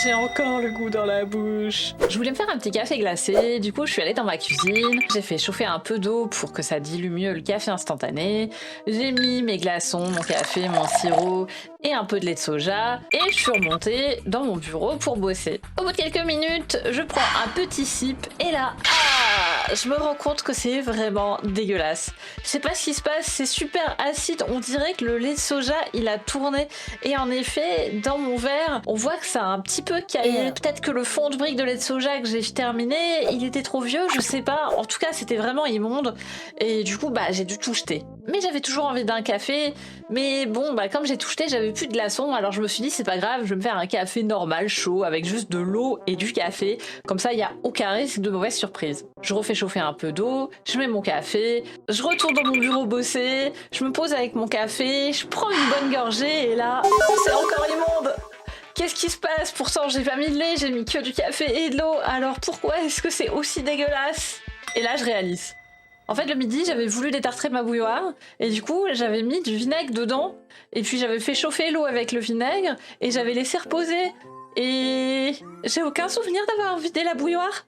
J'ai encore le goût dans la bouche. Je voulais me faire un petit café glacé, du coup je suis allée dans ma cuisine, j'ai fait chauffer un peu d'eau pour que ça dilue mieux le café instantané, j'ai mis mes glaçons, mon café, mon sirop et un peu de lait de soja, et je suis remontée dans mon bureau pour bosser. Au bout de quelques minutes, je prends un petit sip et là, je me rends compte que c'est vraiment dégueulasse. Je sais pas ce qui se passe, c'est super acide, on dirait que le lait de soja il a tourné, et en effet dans mon verre on voit que ça a un petit peu caillé. Peut-être que le fond de brique de lait de soja que j'ai terminé il était trop vieux, je sais pas, en tout cas c'était vraiment immonde et du coup j'ai dû tout jeter. Mais j'avais toujours envie d'un café, mais bon comme j'ai tout jeté j'avais plus de glaçons, alors je me suis dit c'est pas grave, je vais me faire un café normal chaud avec juste de l'eau et du café, comme ça il y a aucun risque de mauvaise surprise. Je refais chauffer un peu d'eau, je mets mon café, je retourne dans mon bureau bosser, je me pose avec mon café, je prends une bonne gorgée et là, c'est encore immonde. Qu'est-ce qui se passe? Pourtant j'ai pas mis de lait, j'ai mis que du café et de l'eau, alors pourquoi est-ce que c'est aussi dégueulasse? Et là je réalise. En fait le midi j'avais voulu détartrer ma bouilloire et du coup j'avais mis du vinaigre dedans et puis j'avais fait chauffer l'eau avec le vinaigre et j'avais laissé reposer. Et j'ai aucun souvenir d'avoir vidé la bouilloire.